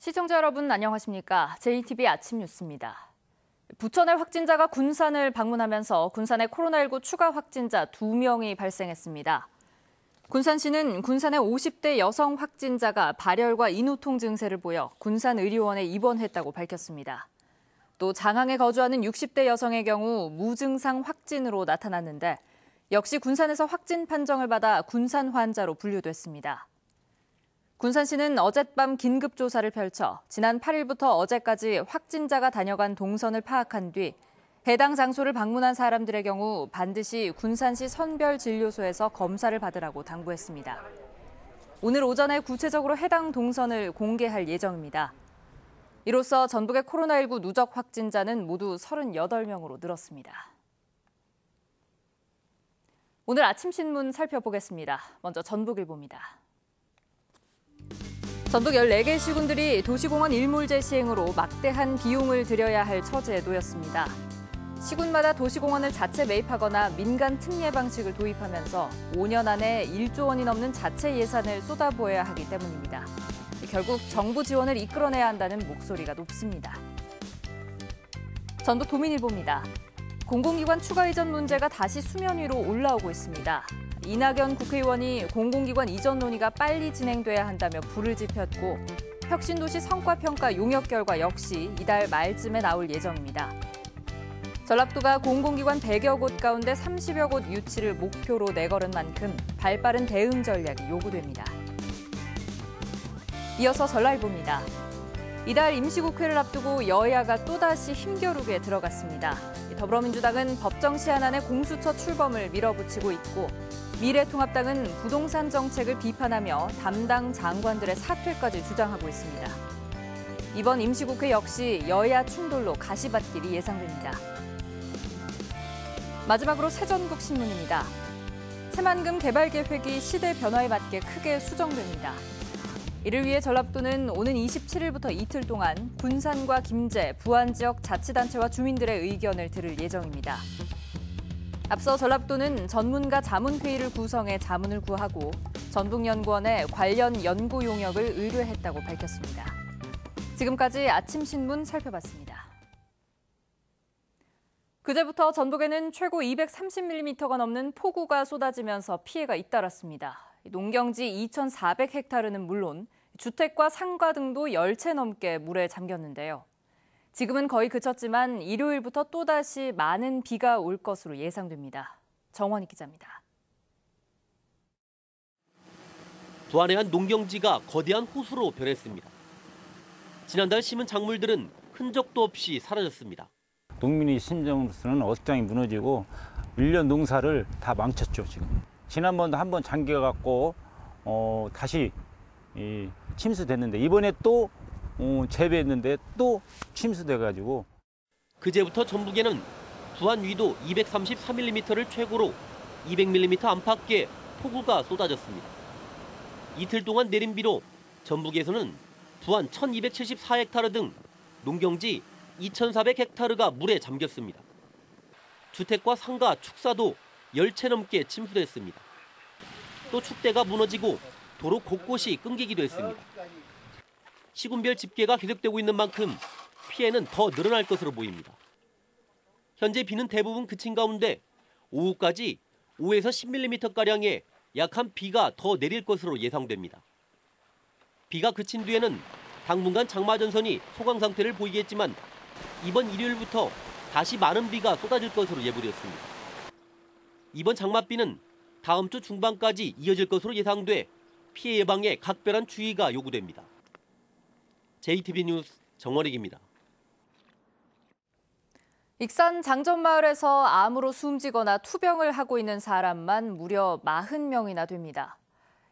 시청자 여러분 안녕하십니까? JTBC 아침 뉴스입니다. 부천의 확진자가 군산을 방문하면서 군산에 코로나19 추가 확진자 2명이 발생했습니다. 군산시는 군산의 50대 여성 확진자가 발열과 인후통 증세를 보여 군산의료원에 입원했다고 밝혔습니다. 또 장항에 거주하는 60대 여성의 경우 무증상 확진으로 나타났는데 역시 군산에서 확진 판정을 받아 군산 환자로 분류됐습니다. 군산시는 어젯밤 긴급조사를 펼쳐 지난 8일부터 어제까지 확진자가 다녀간 동선을 파악한 뒤 해당 장소를 방문한 사람들의 경우 반드시 군산시 선별진료소에서 검사를 받으라고 당부했습니다. 오늘 오전에 구체적으로 해당 동선을 공개할 예정입니다. 이로써 전북의 코로나19 누적 확진자는 모두 38명으로 늘었습니다. 오늘 아침 신문 살펴보겠습니다. 먼저 전북일보입니다. 전북 14개 시군들이 도시공원 일몰제 시행으로 막대한 비용을 들여야 할 처지에 놓였습니다. 시군마다 도시공원을 자체 매입하거나 민간 특례 방식을 도입하면서 5년 안에 1조 원이 넘는 자체 예산을 쏟아부어야 하기 때문입니다. 결국 정부 지원을 이끌어내야 한다는 목소리가 높습니다. 전북 도민일보입니다. 공공기관 추가 이전 문제가 다시 수면 위로 올라오고 있습니다. 이낙연 국회의원이 공공기관 이전 논의가 빨리 진행돼야 한다며 불을 지폈고 혁신도시 성과평가 용역 결과 역시 이달 말쯤에 나올 예정입니다. 전라도가 공공기관 100여 곳 가운데 30여 곳 유치를 목표로 내걸은 만큼 발빠른 대응 전략이 요구됩니다. 이어서 전라일보입니다. 이달 임시국회를 앞두고 여야가 또다시 힘겨루기에 들어갔습니다. 더불어민주당은 법정 시한안의 공수처 출범을 밀어붙이고 있고 미래통합당은 부동산 정책을 비판하며 담당 장관들의 사퇴까지 주장하고 있습니다. 이번 임시국회 역시 여야 충돌로 가시밭길이 예상됩니다. 마지막으로 새전국 신문입니다. 새만금 개발 계획이 시대 변화에 맞게 크게 수정됩니다. 이를 위해 전라도는 오는 27일부터 이틀 동안 군산과 김제, 부안 지역 자치단체와 주민들의 의견을 들을 예정입니다. 앞서 전라도는 전문가 자문회의를 구성해 자문을 구하고 전북연구원에 관련 연구 용역을 의뢰했다고 밝혔습니다. 지금까지 아침 신문 살펴봤습니다. 그제부터 전북에는 최고 230mm가 넘는 폭우가 쏟아지면서 피해가 잇따랐습니다. 농경지 2,400헥타르는 물론 주택과 상가 등도 10채 넘게 물에 잠겼는데요. 지금은 거의 그쳤지만 일요일부터 또다시 많은 비가 올 것으로 예상됩니다. 정원희 기자입니다. 부안의 한 농경지가 거대한 호수로 변했습니다. 지난달 심은 작물들은 흔적도 없이 사라졌습니다. 농민의 심정으로서는 억장이 무너지고 1년 농사를 다 망쳤죠, 지금. 지난번도 한번 잠겨갖고 다시 침수됐는데 이번에 또 재배했는데 또 침수돼가지고. 그제부터 전북에는 부안 위도 233mm를 최고로 200mm 안팎의 폭우가 쏟아졌습니다. 이틀 동안 내린 비로 전북에서는 부안 1274헥타르 등 농경지 2400헥타르가 물에 잠겼습니다. 주택과 상가, 축사도 10채 넘게 침수됐습니다. 또 축대가 무너지고 도로 곳곳이 끊기기도 했습니다. 시군별 집계가 계속되고 있는 만큼 피해는 더 늘어날 것으로 보입니다. 현재 비는 대부분 그친 가운데 오후까지 5에서 10mm가량의 약한 비가 더 내릴 것으로 예상됩니다. 비가 그친 뒤에는 당분간 장마 전선이 소강 상태를 보이겠지만 이번 일요일부터 다시 많은 비가 쏟아질 것으로 예보됐습니다. 이번 장맛비는 다음 주 중반까지 이어질 것으로 예상돼 피해 예방에 각별한 주의가 요구됩니다. JTBC 뉴스 정원익입니다. 익산 장전마을에서 암으로 숨지거나 투병을 하고 있는 사람만 무려 40명이나 됩니다.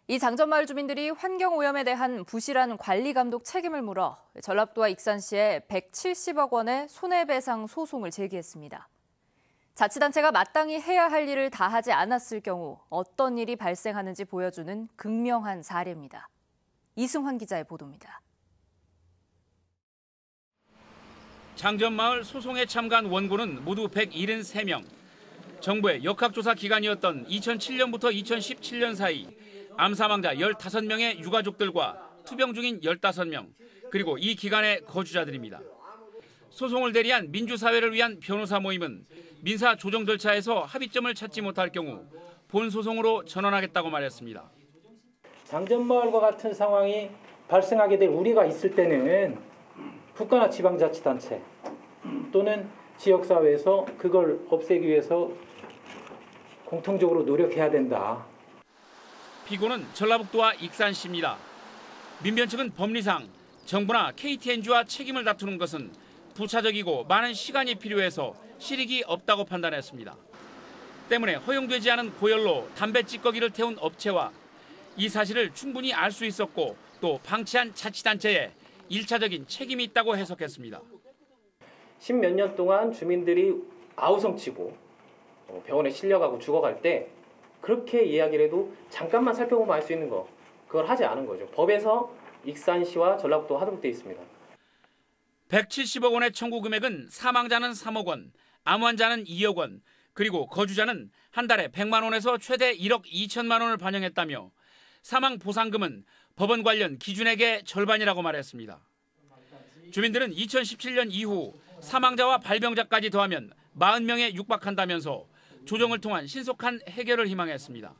이 장전마을 주민들이 환경오염에 대한 부실한 관리 감독 책임을 물어 전라도와 익산시에 170억 원의 손해배상 소송을 제기했습니다. 자치단체가 마땅히 해야 할 일을 다 하지 않았을 경우 어떤 일이 발생하는지 보여주는 극명한 사례입니다. 이승환 기자의 보도입니다. 장전마을 소송에 참가한 원고는 모두 173명. 정부의 역학조사 기간이었던 2007년부터 2017년 사이 암 사망자 15명의 유가족들과 투병 중인 15명, 그리고 이 기관의 거주자들입니다. 소송을 대리한 민주사회를 위한 변호사 모임은 민사 조정 절차에서 합의점을 찾지 못할 경우 본 소송으로 전환하겠다고 말했습니다. 장전마을과 같은 상황이 발생하게 될 우려가 있을 때는 국가나 지방자치단체 또는 지역사회에서 그걸 없애기 위해서 공통적으로 노력해야 된다. 피고는 전라북도와 익산시입니다. 민변 측은 법리상 정부나 KTNG와 책임을 다투는 것은 부차적이고 많은 시간이 필요해서 실익이 없다고 판단했습니다. 때문에 허용되지 않은 고열로 담배 찌꺼기를 태운 업체와 이 사실을 충분히 알 수 있었고 또 방치한 자치단체에 1차적인 책임이 있다고 해석했습니다. 10몇 년 동안 주민들이 아우성치고 병원에 실려가고 죽어갈 때 그렇게 이야기를 해도 잠깐만 살펴보면 알 수 있는 거 그걸 하지 않은 거죠. 법에서 익산시와 전라북도 하도록되어 있습니다. 170억 원의 청구 금액은 사망자는 3억 원, 암 환자는 2억 원, 그리고 거주자는 한 달에 100만 원에서 최대 1억 2천만 원을 반영했다며 사망 보상금은 법원 관련 기준액의 절반이라고 말했습니다. 주민들은 2017년 이후 사망자와 발병자까지 더하면 40명에 육박한다면서 조정을 통한 신속한 해결을 희망했습니다.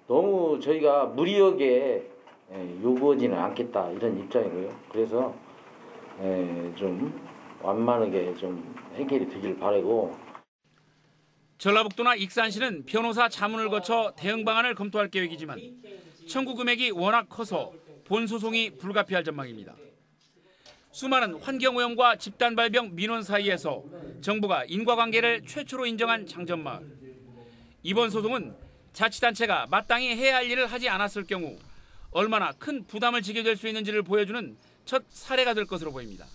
너무 저희가 무리하게 요구하지는 않겠다 이런 입장이고요. 그래서 좀 완만하게 좀 해결이 되길 바라고. 전라북도나 익산시는 변호사 자문을 거쳐 대응 방안을 검토할 계획이지만 청구 금액이 워낙 커서 본 소송이 불가피할 전망입니다. 수많은 환경오염과 집단발병 민원 사이에서 정부가 인과관계를 최초로 인정한 장전마을. 이번 소송은 자치단체가 마땅히 해야 할 일을 하지 않았을 경우 얼마나 큰 부담을 지게 될 수 있는지를 보여주는 첫 사례가 될 것으로 보입니다.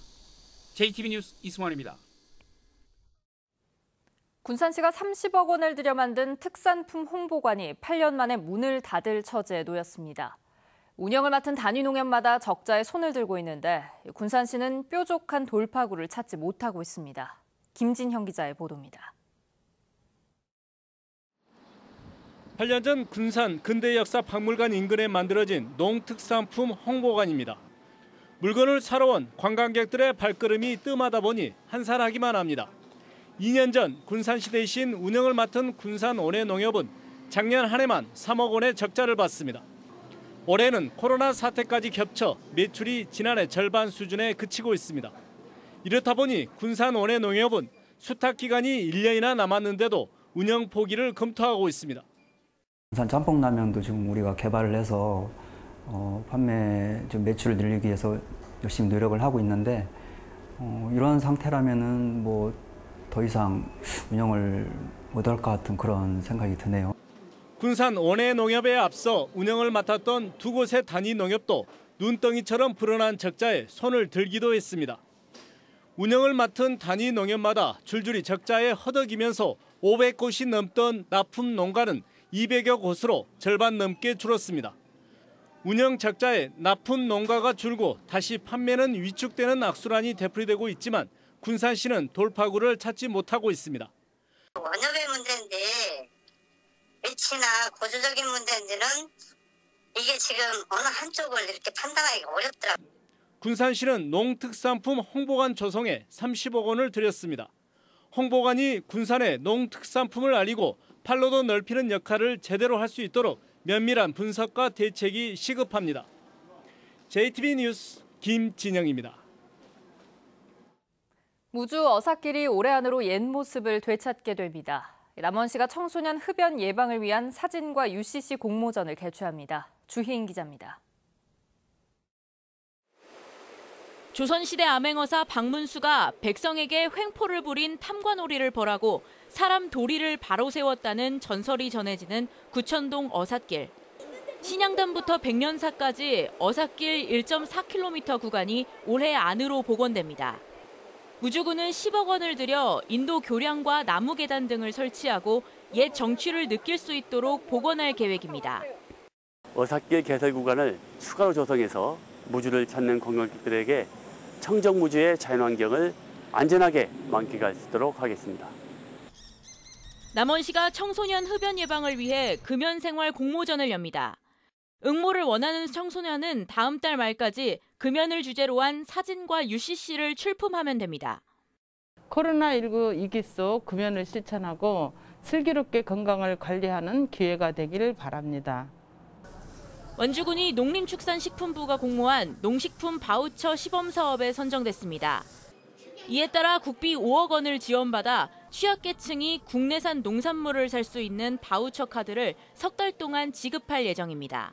JTB 뉴스 이승환입니다. 군산시가 30억 원을 들여 만든 특산품 홍보관이 8년 만에 문을 닫을 처지에 놓였습니다. 운영을 맡은 단위 농협마다 적자에 손을 들고 있는데 군산시는 뾰족한 돌파구를 찾지 못하고 있습니다. 김진형 기자의 보도입니다. 8년 전 군산 근대역사 박물관 인근에 만들어진 농특산품 홍보관입니다. 물건을 사러 온 관광객들의 발걸음이 뜸하다 보니 한산하기만 합니다. 2년 전 군산시 대신 운영을 맡은 군산 온해농협은 작년 한 해만 3억 원의 적자를 봤습니다. 올해는 코로나 사태까지 겹쳐 매출이 지난해 절반 수준에 그치고 있습니다. 이렇다 보니 군산 온해농협은 수탁 기간이 1년이나 남았는데도 운영 포기를 검토하고 있습니다. 군산 짬뽕라면도 지금 우리가 개발을 해서 판매 매출을 늘리기 위해서 열심히 노력을 하고 있는데 이런 상태라면은 뭐 더 이상 운영을 못할 것 같은 그런 생각이 드네요. 군산 온해농협에 앞서 운영을 맡았던 두 곳의 단위 농협도 눈덩이처럼 불어난 적자에 손을 들기도 했습니다. 운영을 맡은 단위 농협마다 줄줄이 적자에 허덕이면서 500곳이 넘던 납품 농가는 200여 곳으로 절반 넘게 줄었습니다. 운영 적자에 납품 농가가 줄고 다시 판매는 위축되는 악순환이 되풀이되고 있지만 군산시는 돌파구를 찾지 못하고 있습니다. 원협의 문제인데 위치나 구조적인 문제인지는 이게 지금 어느 한쪽을 이렇게 판단하기가 어렵더라고요. 군산시는 농특산품 홍보관 조성에 30억 원을 들였습니다. 홍보관이 군산의 농특산품을 알리고 판로도 넓히는 역할을 제대로 할 수 있도록 면밀한 분석과 대책이 시급합니다. JTB 뉴스 김진영입니다. 무주 어사길이 올해 안으로 옛 모습을 되찾게 됩니다. 남원시가 청소년 흡연 예방을 위한 사진과 UCC 공모전을 개최합니다. 주희인 기자입니다. 조선시대 암행어사 박문수가 백성에게 횡포를 부린 탐관오리를 벌하고 사람 도리를 바로 세웠다는 전설이 전해지는 구천동 어삿길. 신양담부터 백년사까지 어삿길 1.4km 구간이 올해 안으로 복원됩니다. 무주군은 10억 원을 들여 인도 교량과 나무 계단 등을 설치하고 옛 정취를 느낄 수 있도록 복원할 계획입니다. 어삿길 개설 구간을 추가로 조성해서 무주를 찾는 관광객들에게 청정무주의 자연환경을 안전하게 만끽할 수 있도록 하겠습니다. 남원시가 청소년 흡연 예방을 위해 금연생활 공모전을 엽니다. 응모를 원하는 청소년은 다음 달 말까지 금연을 주제로 한 사진과 UCC를 출품하면 됩니다. 코로나19 위기 속 금연을 실천하고 슬기롭게 건강을 관리하는 기회가 되기를 바랍니다. 원주군이 농림축산식품부가 공모한 농식품 바우처 시범사업에 선정됐습니다. 이에 따라 국비 5억 원을 지원받아 취약계층이 국내산 농산물을 살 수 있는 바우처 카드를 석 달 동안 지급할 예정입니다.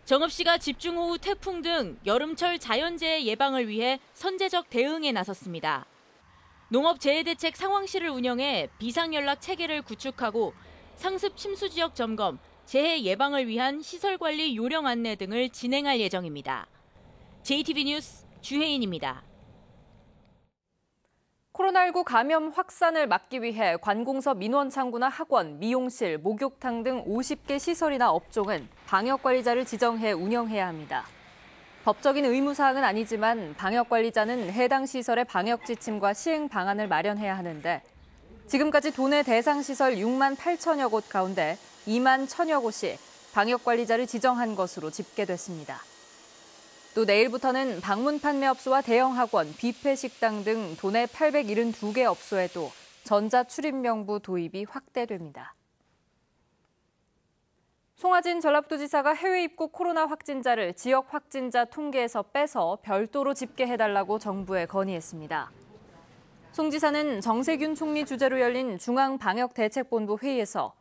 정읍시가 집중호우, 태풍 등 여름철 자연재해 예방을 위해 선제적 대응에 나섰습니다. 농업재해대책 상황실을 운영해 비상연락 체계를 구축하고 상습 침수 지역 점검, 재해 예방을 위한 시설관리 요령 안내 등을 진행할 예정입니다. JTB 뉴스 주혜인입니다. 코로나19 감염 확산을 막기 위해 관공서 민원창구나 학원, 미용실, 목욕탕 등 50개 시설이나 업종은 방역관리자를 지정해 운영해야 합니다. 법적인 의무사항은 아니지만 방역관리자는 해당 시설의 방역 지침과 시행 방안을 마련해야 하는데 지금까지 도내 대상시설 6만 8천여 곳 가운데 2만 1천여 곳이 방역관리자를 지정한 것으로 집계됐습니다. 또 내일부터는 방문 판매업소와 대형학원, 뷔페식당 등 도내 872개 업소에도 전자출입명부 도입이 확대됩니다. 송하진 전라북도지사가 해외 입국 코로나 확진자를 지역 확진자 통계에서 빼서 별도로 집계해달라고 정부에 건의했습니다. 송 지사는 정세균 총리 주재로 열린 중앙방역대책본부 회의에서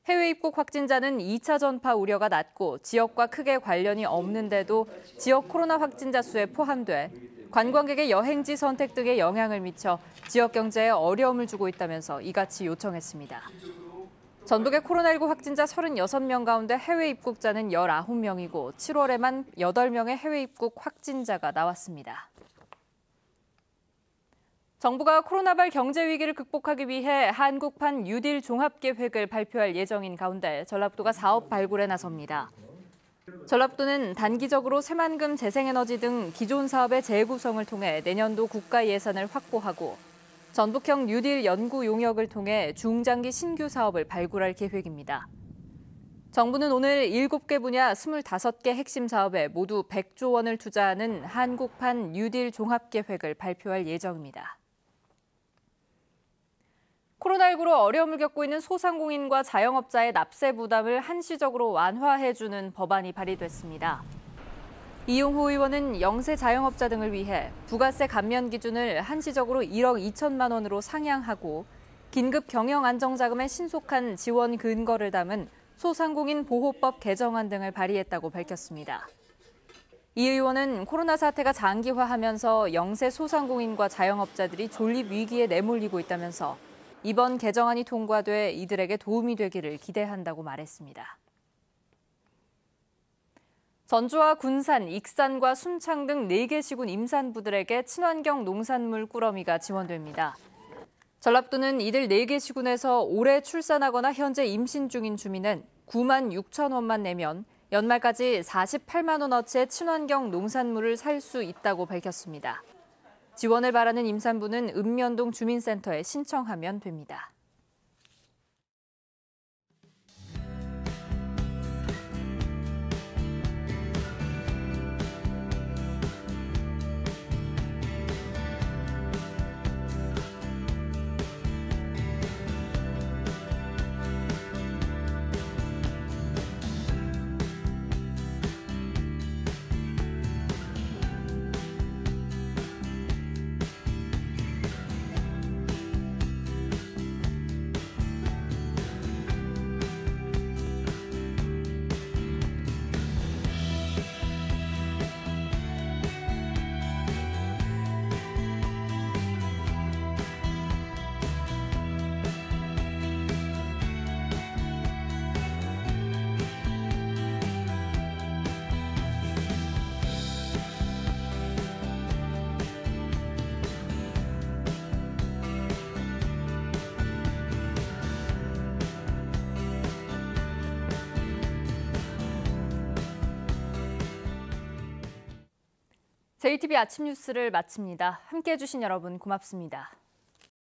해외 입국 확진자는 2차 전파 우려가 낮고 지역과 크게 관련이 없는데도 지역 코로나 확진자 수에 포함돼 관광객의 여행지 선택 등에 영향을 미쳐 지역 경제에 어려움을 주고 있다면서 이같이 요청했습니다. 전북의 코로나19 확진자 36명 가운데 해외 입국자는 19명이고 7월에만 8명의 해외 입국 확진자가 나왔습니다. 정부가 코로나발 경제 위기를 극복하기 위해 한국판 뉴딜 종합계획을 발표할 예정인 가운데 전라북도가 사업 발굴에 나섭니다. 전라북도는 단기적으로 새만금 재생에너지 등 기존 사업의 재구성을 통해 내년도 국가 예산을 확보하고 전북형 뉴딜 연구 용역을 통해 중장기 신규 사업을 발굴할 계획입니다. 정부는 오늘 7개 분야 25개 핵심 사업에 모두 100조 원을 투자하는 한국판 뉴딜 종합계획을 발표할 예정입니다. 코로나19로 어려움을 겪고 있는 소상공인과 자영업자의 납세 부담을 한시적으로 완화해주는 법안이 발의됐습니다. 이용호 의원은 영세 자영업자 등을 위해 부가세 감면 기준을 한시적으로 1억 2천만 원으로 상향하고 긴급 경영 안정자금의 신속한 지원 근거를 담은 소상공인 보호법 개정안 등을 발의했다고 밝혔습니다. 이 의원은 코로나 사태가 장기화하면서 영세 소상공인과 자영업자들이 존립 위기에 내몰리고 있다면서 이번 개정안이 통과돼 이들에게 도움이 되기를 기대한다고 말했습니다. 전주와 군산, 익산과 순창 등 4개 시군 임산부들에게 친환경 농산물 꾸러미가 지원됩니다. 전라북도는 이들 4개 시군에서 올해 출산하거나 현재 임신 중인 주민은 9만 6천 원만 내면 연말까지 48만 원어치의 친환경 농산물을 살 수 있다고 밝혔습니다. 지원을 바라는 임산부는 읍면동 주민센터에 신청하면 됩니다. JTB 아침 뉴스를 마칩니다. 함께해 주신 여러분 고맙습니다.